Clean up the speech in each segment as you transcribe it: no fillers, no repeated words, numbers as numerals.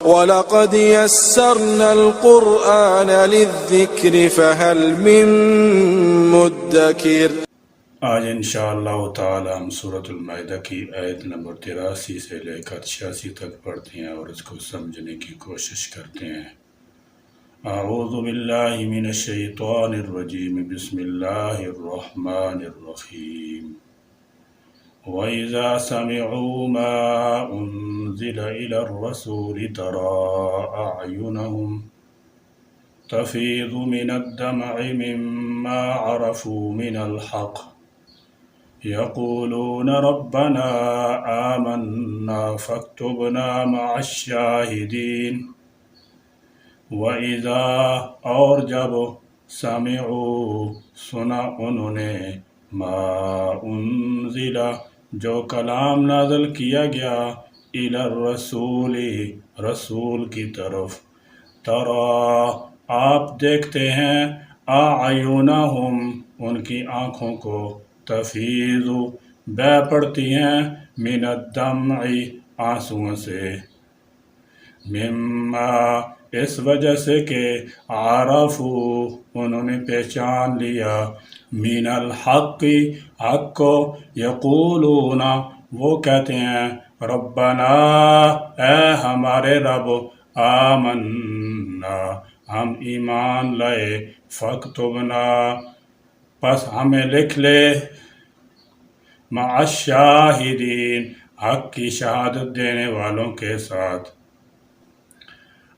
وَلَقَدْ يَسَّرْنَا الْقُرْآنَ لِلذِّكْرِ فَهَلْ مِن مُّدَّكِرٍ۔ آج انشاءاللہ تعالی ہم سورۃ المائدہ کی آیت نمبر 83 سے لے کر 86 تک پڑھتے ہیں اور اس کو سمجھنے کی کوشش کرتے ہیں۔ اعوذ باللہ من الشیطان الرجیم، بسم اللہ الرحمن الرحیم۔ وَإِذَا سَمِعُوا مَا أُنزِلَ إِلَى الرَّسُولِ تَرَىٰ أَعْيُنَهُمْ تَفِيضُ مِنَ الدَّمْعِ مِمَّا عَرَفُوا مِنَ الْحَقِّ يَقُولُونَ رَبَّنَا آمَنَّا فَاكْتُبْنَا مَعَ الشَّاهِدِينَ۔ وَإِذَا اور جب سَمِعُوا سنا انہوں نے ما انزل جو کلام نازل کیا گیا الی الرسول رسول کی طرف، ترا آپ دیکھتے ہیں اعینہم ان کی آنکھوں کو، تفیض بہہ پڑتی ہیں من الدمع آنسوؤں سے، مما اس وجہ سے کہ عرفو انہوں نے پہچان لیا، من الحق حق کو، یقولون وہ کہتے ہیں ربنا اے ہمارے رب، آمنا ہم ایمان لائے، فاکتبنا پس ہمیں لکھ لے، مع الشاہدین حق کی شہادت دینے والوں کے ساتھ۔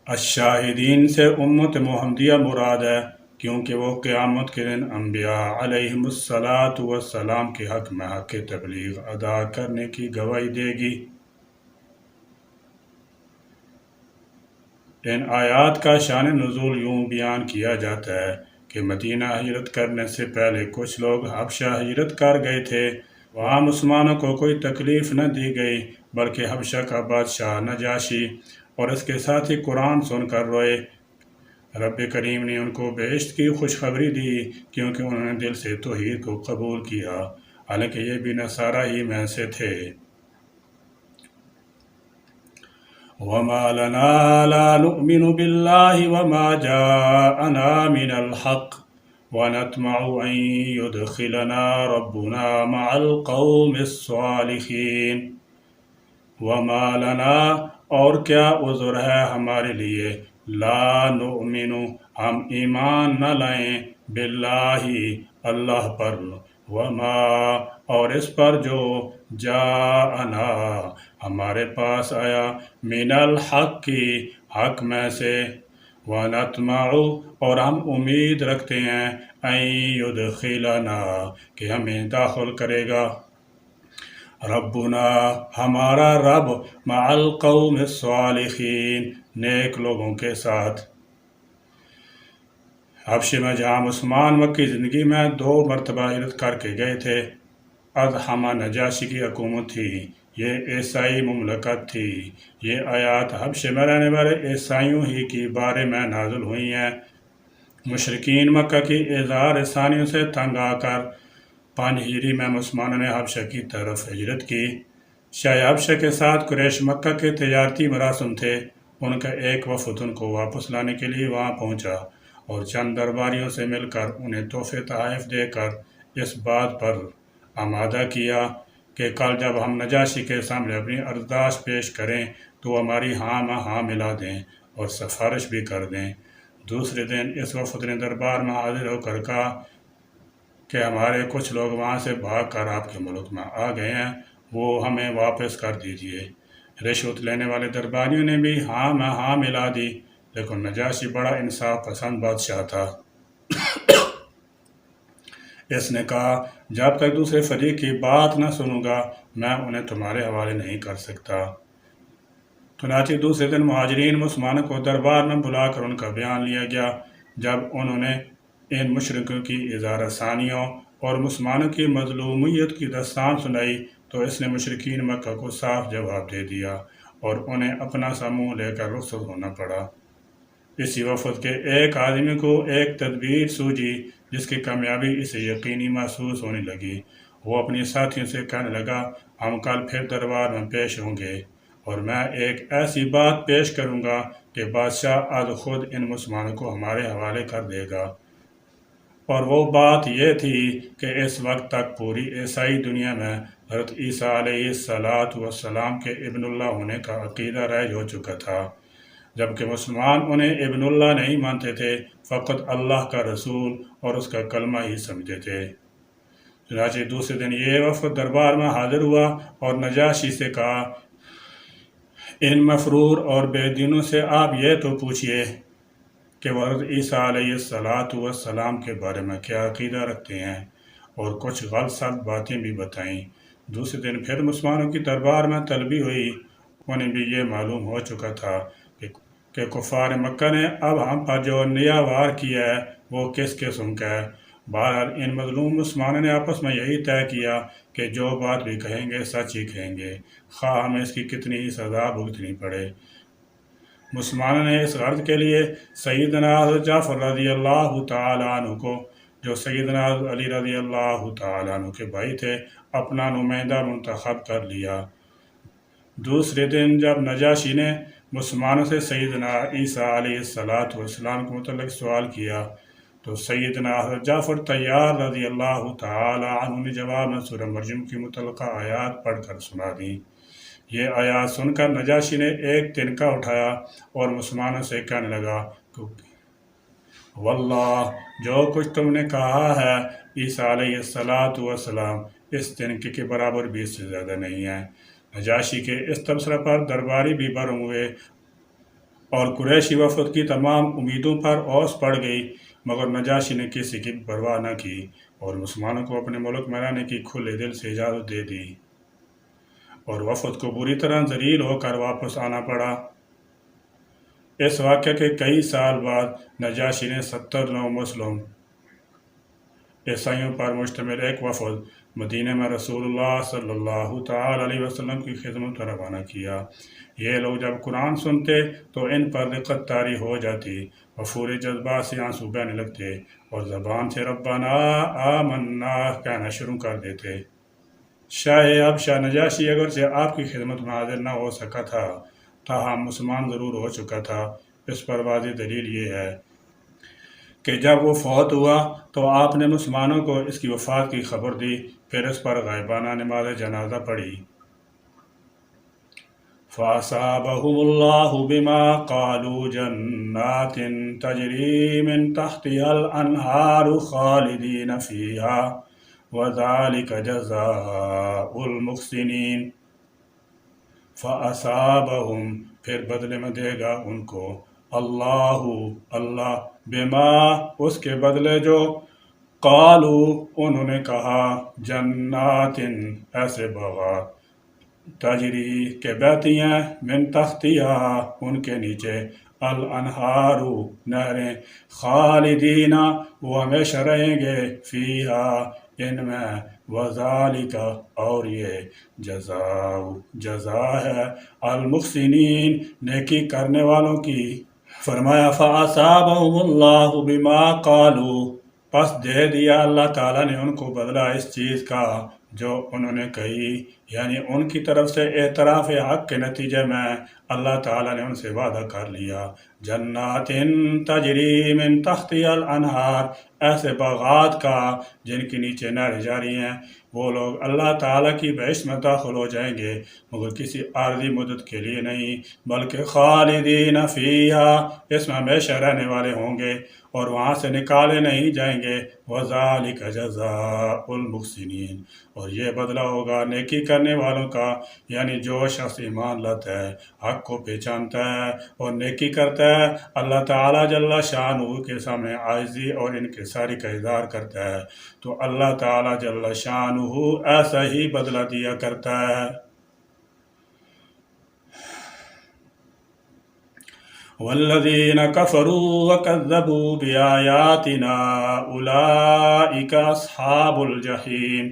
الشاہدین سے امت محمدیہ مراد ہے، کیونکہ وہ قیامت کے دن انبیاء علیہم السلام کے حق میں حق تبلیغ ادا کرنے کی گواہی دے گی۔ ان آیات کا شان نزول یوں بیان کیا جاتا ہے کہ مدینہ ہجرت کرنے سے پہلے کچھ لوگ حبشہ ہجرت کر گئے تھے۔ وہاں مسلمانوں کو کوئی تکلیف نہ دی گئی، بلکہ حبشہ کا بادشاہ نجاشی اور اس کے ساتھی قرآن سن کر روئے۔ رب کریم نے ان کو بہشت کی خوشخبری دی، کیونکہ انہوں نے دل سے توحید کو قبول کیا، حالانکہ یہ بھی نصارہ ہی میں سے تھے۔ وَمَا لَنَا لَا نُؤْمِنُ بِاللَّهِ وَمَا جَاءَنَا مِنَ الْحَقِّ وَنَطْمَعُ أَن يُدْخِلَنَا رَبُّنَا مَعَ الْقَوْمِ الصَّالِحِينَ۔ وَمَا لَنَا اور کیا عذر ہے ہمارے لیے، لا نؤمن ہم ایمان نہ لائیں، باللہ اللہ پر، وما اور اس پر جو جاءنا ہمارے پاس آیا، من الحق حق میں سے، ونطمع اور ہم امید رکھتے ہیں، ان یدخلنا کہ ہمیں داخل کرے گا، ربنا ہمارا رب، مع القوم الصالحین نیک لوگوں کے ساتھ۔ حبشے میں جہاں مسلمان مکی زندگی میں 2 مرتبہ ہجرت کر کے گئے تھے، اضحمہ نجاشی کی حکومت تھی، یہ عیسائی مملکت تھی۔ یہ آیات حبشے میں رہنے والے عیسائیوں ہی کے بارے میں نازل ہوئی ہیں۔ مشرکین مکہ کی اظہار ثانیوں سے تنگ آ کر 5 ہجری میں مسلمانوں نے حبشہ کی طرف ہجرت کی۔ شاہ حبشہ کے ساتھ قریش مکہ کے تجارتی مراسم تھے۔ ان کا ایک وفد ان کو واپس لانے کے لیے وہاں پہنچا اور چند درباریوں سے مل کر انہیں تحفے تحائف دے کر اس بات پر آمادہ کیا کہ کل جب ہم نجاشی کے سامنے اپنی عرضداشت پیش کریں تو ہماری ہاں میں ہاں ملا دیں اور سفارش بھی کر دیں۔ دوسرے دن اس وفد نے دربار میں حاضر ہو کر کہا کہ ہمارے کچھ لوگ وہاں سے بھاگ کر آپ کے ملک میں آ گئے ہیں، وہ ہمیں واپس کر دیجئے۔ رشوت لینے والے درباریوں نے بھی ہاں میں ہاں ملا دی، لیکن نجاشی بڑا انصاف پسند بادشاہ تھا۔ اس نے کہا جب تک دوسرے فریق کی بات نہ سنوں گا میں انہیں تمہارے حوالے نہیں کر سکتا۔ چنانچہ دوسرے دن مہاجرین مسلمانوں کو دربار میں بلا کر ان کا بیان لیا گیا۔ جب انہوں نے ان مشرکوں کی اظہار ثانیوں اور مسلمانوں کی مظلومیت کی داستان سنائی تو اس نے مشرکین مکہ کو صاف جواب دے دیا اور انہیں اپنا سا منہ لے کر رخصت ہونا پڑا۔ اسی وفد کے ایک آدمی کو ایک تدبیر سوجھی جس کی کامیابی اسے یقینی محسوس ہونے لگی۔ وہ اپنے ساتھیوں سے کہنے لگا ہم کل پھر دربار میں پیش ہوں گے اور میں ایک ایسی بات پیش کروں گا کہ بادشاہ آج خود ان مسلمانوں کو ہمارے حوالے کر دے گا۔ اور وہ بات یہ تھی کہ اس وقت تک پوری عیسائی دنیا میں حضرت عیسیٰ علیہ السلام کے ابن اللہ ہونے کا عقیدہ رائج ہو چکا تھا، جبکہ مسلمان انہیں ابن اللہ نہیں مانتے تھے، فقط اللہ کا رسول اور اس کا کلمہ ہی سمجھتے تھے۔ چنانچہ دوسرے دن یہ وفد دربار میں حاضر ہوا اور نجاشی سے کہا، ان مفرور اور بے دینوں سے آپ یہ تو پوچھئے کہ وہ حضرت عیسیٰ علیہ السلام کے بارے میں کیا عقیدہ رکھتے ہیں، اور کچھ غلط سلط باتیں بھی بتائیں۔ دوسرے دن پھر مسلمانوں کی دربار میں طلبی ہوئی۔ انہیں بھی یہ معلوم ہو چکا تھا کہ کفار مکہ نے اب ہم پر جو نیا وار کیا ہے وہ کس قسم کا ہے۔ بہرحال ان مظلوم مسلمانوں نے آپس میں یہی طے کیا کہ جو بات بھی کہیں گے سچ ہی کہیں گے، خواہ ہمیں اس کی کتنی ہی سزا بھگتنی پڑے۔ مسلمانوں نے اس غرض کے لیے سیدنا حضرت جعفر رضی اللہ تعالیٰ عنہ کو، جو سیدنا علی رضی اللہ تعالیٰ عنہ کے بھائی تھے، اپنا نمائندہ منتخب کر لیا۔ دوسرے دن جب نجاشی نے مسلمانوں سے سیدنا عیسیٰ علیہ السلام کے متعلق سوال کیا تو سیدنا حضرت جعفر طیار رضی اللہ تعالی عنہ نے جواب میں سورہ مریم کی متعلقہ آیات پڑھ کر سنا دی۔ یہ آیات سن کر نجاشی نے ایک تنکا اٹھایا اور مسلمانوں سے کہنے لگا، واللہ جو کچھ تم نے کہا ہے عیسیٰ علیہ السلام اس تنکے کے برابر بھی اس سے زیادہ نہیں ہے۔ نجاشی کے اس تبصرہ پر درباری بھی برہم ہوئے اور قریشی وفد کی تمام امیدوں پر اوس پڑ گئی، مگر نجاشی نے کسی کی پرواہ نہ کی اور مسلمانوں کو اپنے ملک میں رہنے کی کھلے دل سے اجازت دے دی، اور وفد کو بری طرح ذلیل ہو کر واپس آنا پڑا۔ اس واقعے کے کئی سال بعد نجاشی نے 79 مسلم عیسائیوں پر مشتمل ایک وفد مدینہ میں رسول اللہ صلی اللہ تعالی علیہ وسلم کی خدمت میں روانہ کیا۔ یہ لوگ جب قرآن سنتے تو ان پر رقت طاری ہو جاتی، وفور جذبات سے آنسو بہنے لگتے اور زبان سے ربنا آمنا کہنا شروع کر دیتے۔ شاہ نجاشی اگرچہ آپ کی خدمت میں حاضر نہ ہو سکا تھا، تاہم مسلمان ضرور ہو چکا تھا۔ اس پر واضح دلیل یہ ہے کہ جب وہ فوت ہوا تو آپ نے مسلمانوں کو اس کی وفات کی خبر دی، پھر اس پر غائبانہ نماز جنازہ پڑھی۔ فَأَصَابَهُمُ اللَّهُ بِمَا قَالُوا جَنَّاتٍ تَجْرِي مِن تَحْتِهَا الْأَنْهَارُ خَالِدِينَ فِيهَا وَذَلِكَ جَزَاءُ الْمُحْسِنِينَ۔ فَأَصَابَهُمْ پھر بدلے میں دے گا ان کو اللہ بما اس کے بدلے جو قالو انہوں نے کہا جنات ایسے باغات تجری کے بہتی ہیں من تحتیہا ان کے نیچے الانہار نہریں خالدین وہ ہمیشہ رہیں گے فیہا ان میں وذالک اور یہ جزا ہے المحسنین نیکی کرنے والوں کی۔ فرمایا فَأَصَابَهُمُ اللَّهُ بِمَا قَالُوا پس دے دیا اللہ تعالیٰ نے ان کو بدلہ اس چیز کا جو انہوں نے کہی، یعنی ان کی طرف سے اعتراف حق کے نتیجے میں اللہ تعالیٰ نے ان سے وعدہ کر لیا جنات تجری من تحتها الانہار ایسے باغات کا جن کے نیچے نہریں جاری ہیں۔ وہ لوگ اللہ تعالیٰ کی بہشت میں داخل ہو جائیں گے، مگر کسی عارضی مدت کے لیے نہیں، بلکہ خالدین فیہا اس میں ہمیشہ رہنے والے ہوں گے اور وہاں سے نکالے نہیں جائیں گے۔ وذالک جزاء المحسنین اور یہ بدلہ ہوگا نیکی کرنے والوں کا، یعنی جو شخص ایمان لاتا ہے، حق کو پہچانتا ہے اور نیکی کرتا ہے، اللہ تعالیٰ جل شانہ کے سامنے عاجزی اور انکساری کا اظہار کرتا ہے، تو اللہ تعالیٰ جل شانہ ایسا ہی بدلہ دیا کرتا ہے۔ والذین کفروا وکذبوا بآیاتنا اولئک اصحاب الجحیم۔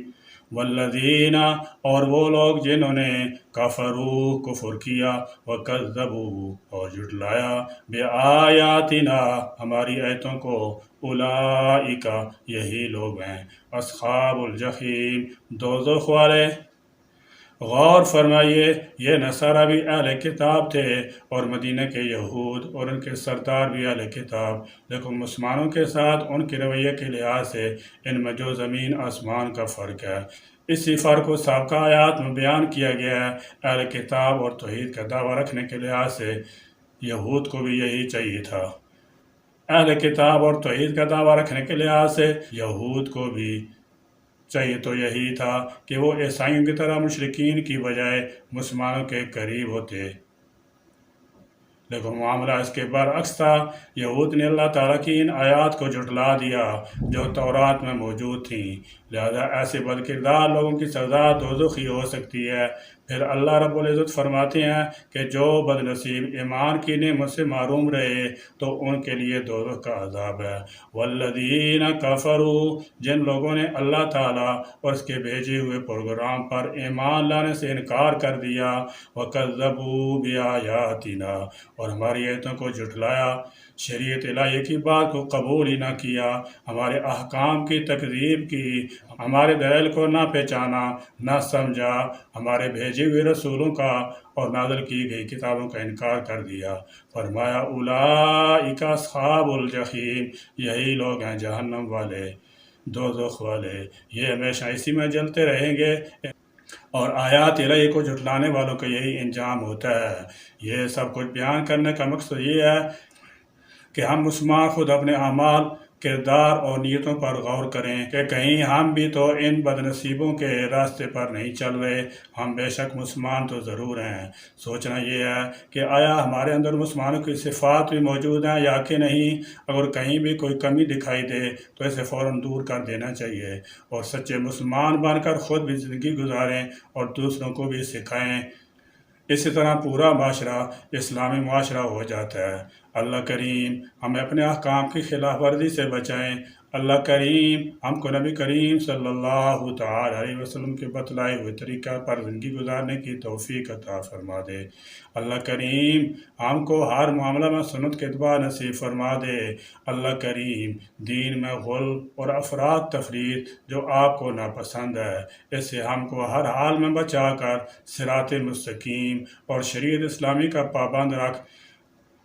والذین اور وہ لوگ جنہوں نے کفروا کفر کیا وکذبوا اور جھٹلایا بآیاتنا ہماری آیتوں کو، اولئک یہی لوگ ہیں اصحاب الجحیم دوزخ والے۔ غور فرمائیے، یہ نصارہ بھی اہل کتاب تھے اور مدینہ کے یہود اور ان کے سردار بھی اہل کتاب، لیکن مسلمانوں کے ساتھ ان کے رویے کے لحاظ سے ان میں جو زمین آسمان کا فرق ہے۔ اسی فرق کو سابقہ آیات میں بیان کیا گیا ہے۔ اہل کتاب اور توحید کا دعویٰ رکھنے کے لحاظ سے یہود کو بھی یہی چاہیے تھا۔ اہل کتاب اور توحید کا دعویٰ رکھنے کے لحاظ سے یہود کو بھی چاہیے تو یہی تھا کہ وہ عیسائیوں کی طرح مشرکین کی بجائے مسلمانوں کے قریب ہوتے، لیکن معاملہ اس کے برعکس تھا۔ یہود نے اللہ تعالیٰ کی ان آیات کو جھٹلا دیا جو تورات میں موجود تھیں، لہذا ایسے بدکردار لوگوں کی سزا دوزخ ہی ہو سکتی ہے۔ پھر اللہ رب العزت فرماتے ہیں کہ جو بد نصیب ایمان کی نعمت سے محروم رہے تو ان کے لیے دوزخ کا عذاب ہے۔ والذین کفروا، جن لوگوں نے اللہ تعالیٰ اور اس کے بھیجے ہوئے پروگرام پر ایمان لانے سے انکار کر دیا، وکذبوا بآیاتنا، اور ہماری آیتوں کو جھٹلایا، شریعت الہی کی بات کو قبول ہی نہ کیا، ہمارے احکام کی تکذیب کی، ہمارے دلائل کو نہ پہچانا، نہ سمجھا، ہمارے بھیجے ہوئے رسولوں کا اور نازل کی گئی کتابوں کا انکار کر دیا، فرمایا اولئک اصحاب الجحیم، یہی لوگ ہیں جہنم والے، دوزخ والے، یہ ہمیشہ اسی میں جلتے رہیں گے۔ اور آیات الہی کو جھٹلانے والوں کا یہی انجام ہوتا ہے۔ یہ سب کچھ بیان کرنے کا مقصد یہ ہے کہ ہم مسلمان خود اپنے اعمال، کردار اور نیتوں پر غور کریں کہ کہیں ہم بھی تو ان بد نصیبوں کے راستے پر نہیں چل رہے۔ ہم بے شک مسلمان تو ضرور ہیں، سوچنا یہ ہے کہ آیا ہمارے اندر مسلمانوں کی صفات بھی موجود ہیں یا کہ نہیں۔ اگر کہیں بھی کوئی کمی دکھائی دے تو اسے فوراً دور کر دینا چاہیے اور سچے مسلمان بن کر خود بھی زندگی گزاریں اور دوسروں کو بھی سکھائیں۔ اسی طرح پورا معاشرہ اسلامی معاشرہ ہو جاتا ہے۔ اللہ کریم ہمیں اپنے احکام کی خلاف ورزی سے بچائیں۔ اللہ کریم ہم کو نبی کریم صلی اللہ تعالی علیہ وسلم کے بتلائے ہوئے طریقہ پر زندگی گزارنے کی توفیق عطا فرما دے۔ اللہ کریم ہم کو ہر معاملہ میں سنت کے اتباع نصیب فرما دے۔ اللہ کریم دین میں غل اور افراط تفریط جو آپ کو ناپسند ہے، اس سے ہم کو ہر حال میں بچا کر صراط مستقیم اور شریعت اسلامی کا پابند رکھ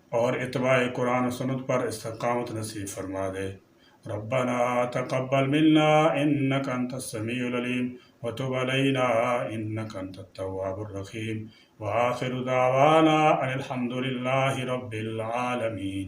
اور اتباع قرآن و سنت پر استقامت نصیب فرما دے۔ ربنا تقبل منا انك انت السميع العليم وتب علينا انك انت التواب الرحيم، وآخر دعوانا ان الحمد لله رب العالمين۔